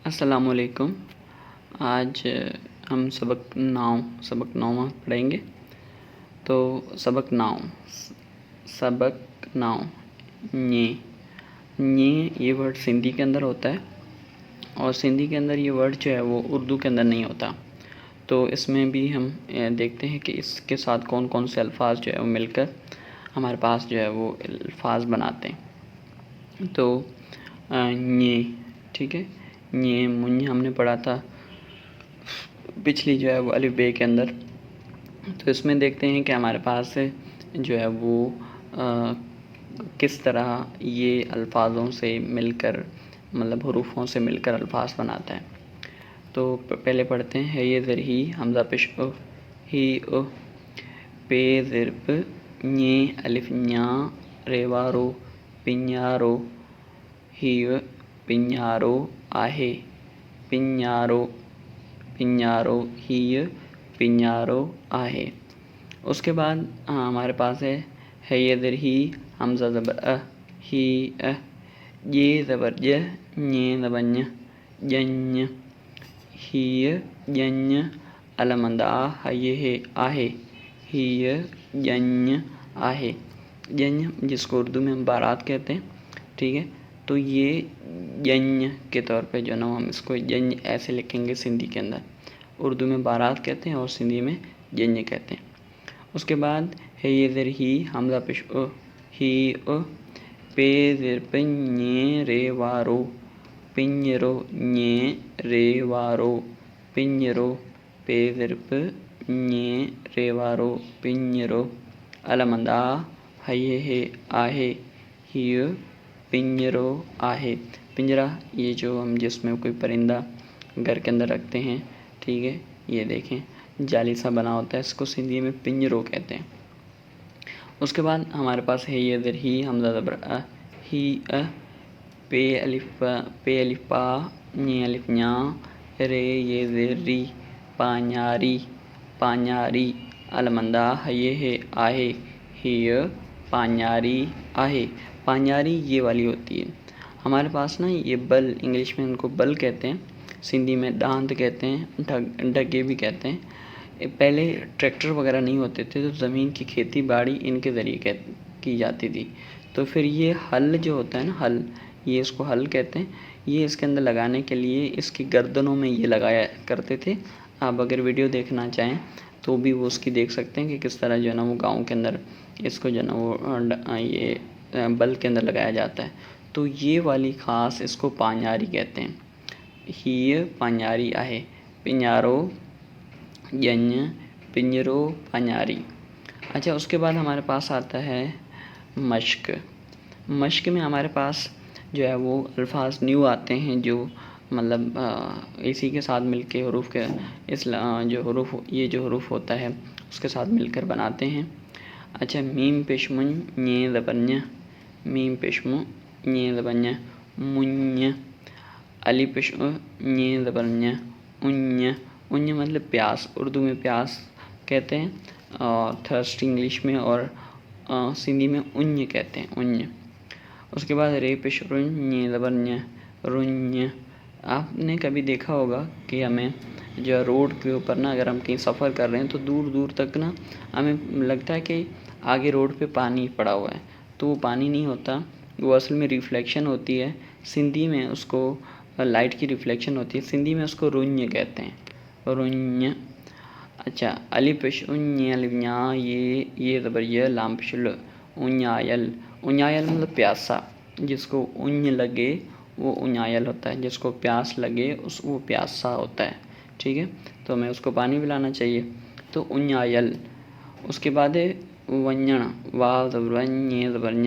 السلام علیکم۔ آج ہم سبق نو پڑھیں گے۔ تو سبق نو یہ ورڈ سندھی کے اندر ہوتا ہے، اور سندھی کے اندر یہ ورڈ جو ہے وہ اردو کے اندر نہیں ہوتا۔ تو اس میں بھی ہم دیکھتے ہیں کہ اس کے ساتھ کون کون سے الفاظ جو ہے وہ مل کر ہمارے پاس جو ہے وہ الفاظ بناتے ہیں۔ تو ٹھیک ہے، منھ ہم نے پڑھا تھا پچھلی جو ہے وہ الف بے کے اندر۔ تو اس میں دیکھتے ہیں کہ ہمارے پاس جو ہے وہ کس طرح یہ الفاظوں سے مل کر حروفوں سے مل کر الفاظ بناتا ہے۔ تو پہلے پڑھتے ہیں یہ زر ہی حمزہ پیش ہی پے زر پ الف ஞ ریوارو پنیارو ہی پنیارو آہے پنیارو ہی پنیارو آہے۔ اس کے بعد ہمارے پاس ہے یہ زر ہی حمزہ زبر ہی یہ زبر ج زبر ñ جن ہی جن علمند ہے آہے ہی جن آہے۔ جن جس کو اردو میں ہم بارات کہتے ہیں، ٹھیک ہے، تو یہ جن کے طور پہ جو نا ہم اس کو جن ایسے لکھیں گے سندھی کے اندر۔ اردو میں بارات کہتے ہیں اور سندھی میں جن کہتے ہیں۔ اس کے بعد ہے یہ زر ہی حمزہ پیش ہی پے زر پ ñ ریوارو پنجرو ñ ریوارو پنجرو پے زر پ ñ ریوارو پنجرو علمند ہے آہے ہی پنجرو آہے۔ پنجرہ یہ جو ہم جس میں کوئی پرندہ گھر کے اندر رکھتے ہیں، ٹھیک ہے، یہ دیکھیں جالی سا بنا ہوتا ہے، اس کو سندھی میں پنجرو کہتے ہیں۔ اس کے بعد ہمارے پاس ہے یہ زر ہی حمزہ زبر ہی پے الف پا ñ الف ñ رے یہ زر ری پانیاری پانیاری علمند ہے آہے ہی پانیاری آہے۔ پانیاری یہ والی ہوتی ہے ہمارے پاس نا، یہ بل، انگلش میں ان کو بل کہتے ہیں، سندھی میں دانت کہتے ہیں، ڈگے بھی کہتے ہیں۔ پہلے ٹریکٹر وغیرہ نہیں ہوتے تھے، تو زمین کی کھیتی باڑی ان کے ذریعے کی جاتی تھی۔ تو پھر یہ ہل جو ہوتا ہے نا، ہل، یہ اس کو ہل کہتے ہیں، یہ اس کے اندر لگانے کے لیے اس کی گردنوں میں یہ لگایا کرتے تھے۔ آپ اگر ویڈیو دیکھنا چاہیں تو بھی وہ اس کی دیکھ سکتے ہیں کہ کس طرح جو ہے نا وہ گاؤں کے اندر اس کو جو ہے نا وہ یہ بل کے اندر لگایا جاتا ہے۔ تو یہ والی خاص اس کو پانیاری کہتے ہیں، ہی پانیاری آہے پنیارو جن پنجرو پانیاری۔ اچھا، اس کے بعد ہمارے پاس آتا ہے مشق۔ مشق میں ہمارے پاس جو ہے وہ الفاظ نیو آتے ہیں، جو اسی کے ساتھ مل کے حروف کے یہ جو حروف ہوتا ہے اس کے ساتھ مل کر بناتے ہیں۔ اچھا، میم پیش من ñ زبر ñ میم پیش مو ñ زبر ñ منھ علی پیش ñ زبر ñ انھ مطلب پیاس، اردو میں پیاس کہتے ہیں، اور تھرسٹ انگلش میں، اور سندھی میں انھ کہتے ہیں، انھ۔ اس کے بعد رے پیش رن ñ زبر ñ رن۔ آپ نے کبھی دیکھا ہوگا کہ ہمیں جو روڈ کے اوپر نا، اگر ہم کہیں سفر کر رہے ہیں تو دور دور تک نا ہمیں لگتا ہے کہ آگے روڈ پہ پانی پڑا ہوا ہے، تو وہ پانی نہیں ہوتا، وہ اصل میں ریفلیکشن ہوتی ہے۔ سندھی میں اس کو لائٹ کی ریفلیکشن ہوتی ہے، سندھی میں اس کو رن کہتے ہیں، رن۔ اچھا، الف پیش ñ الف ñ یہ زبر ی لام پیش ل انھایل۔ انھایل مطلب پیاسا، جس کو انھ لگے وہ انھایل ہوتا ہے، جس کو پیاس لگے وہ پیاسا ہوتا ہے، ٹھیک ہے، تو ہمیں اس کو پانی پلانا چاہیے، تو انھایل۔ اس کے بعد ہے ونجن، واو زبر ون ñ زبر ñ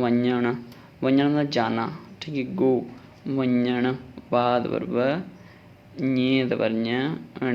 ونجن۔ ونجن مطلب جانا، ٹھیک ہے، گو، ونجن، وا زبر و ñ زبر ñ ڑ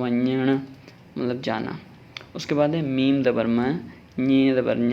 ونجن مطلب جانا۔ اس کے بعد ہے میم زبر م ñ زبر ñ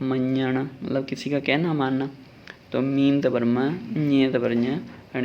منجن مطلب کسی کا کہنا ماننا، تو میم زبر م ñ زبر ñ ڑ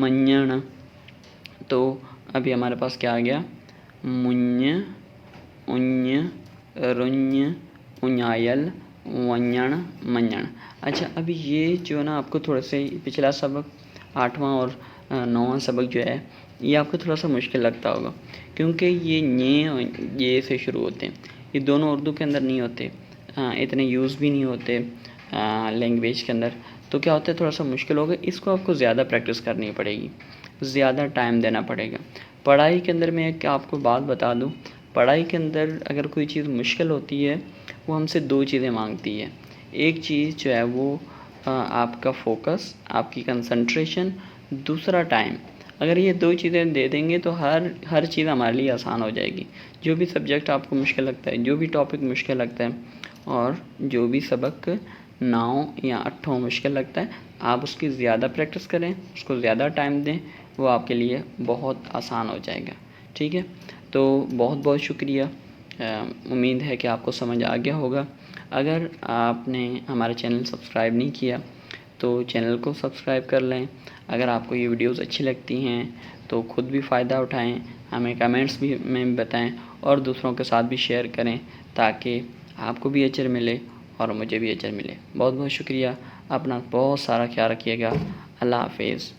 منجن۔ تو ابھی ہمارے پاس کیا آ گیا؟ منھ، انھ، رنھ، انھایل، ونجن منجن۔ اچھا، ابھی یہ جو نا آپ کو تھوڑا سے پچھلا سبق 8واں اور 9واں سبق جو ہے یہ آپ کو تھوڑا سا مشکل لگتا ہوگا، کیونکہ یہ ñے اور یہ سے شروع ہوتے ہیں، یہ دونوں اردو کے اندر نہیں ہوتے، اتنے یوز بھی نہیں ہوتے لینگویج کے اندر، تو کیا ہوتا ہے تھوڑا سا مشکل ہوگا، اس کو آپ کو زیادہ پریکٹس کرنی پڑے گی، زیادہ ٹائم دینا پڑے گا۔ پڑھائی کے اندر میں ایک آپ کو بات بتا دوں، پڑھائی کے اندر اگر کوئی چیز مشکل ہوتی ہے وہ ہم سے 2 چیزیں مانگتی ہے۔ ایک چیز جو ہے وہ آپ کا فوکس، آپ کی کنسنٹریشن، دوسرا ٹائم۔ اگر یہ 2 چیزیں دے دیں گے تو ہر چیز ہمارے لیے آسان ہو جائے گی۔ جو بھی سبجیکٹ آپ کو مشکل لگتا ہے، جو بھی ٹاپک مشکل لگتا ہے، اور جو بھی سبق 9 یا 8 مشکل لگتا ہے، آپ اس کی زیادہ پریکٹس کریں، اس کو زیادہ ٹائم دیں، وہ آپ کے لیے بہت آسان ہو جائے گا۔ ٹھیک ہے، تو بہت بہت شکریہ، امید ہے کہ آپ کو سمجھ آ گیا ہوگا۔ اگر آپ نے ہمارے چینل سبسکرائب نہیں کیا تو چینل کو سبسکرائب کر لیں۔ اگر آپ کو یہ ویڈیوز اچھی لگتی ہیں تو خود بھی فائدہ اٹھائیں، ہمیں کمنٹس بھی میں بتائیں اور دوسروں کے ساتھ بھی شیئر کریں تاکہ آپ کو بھی اجر ملے اور مجھے بھی اجر ملے۔ بہت بہت شکریہ، اپنا بہت سارا خیال رکھیے گا۔ اللہ حافظ۔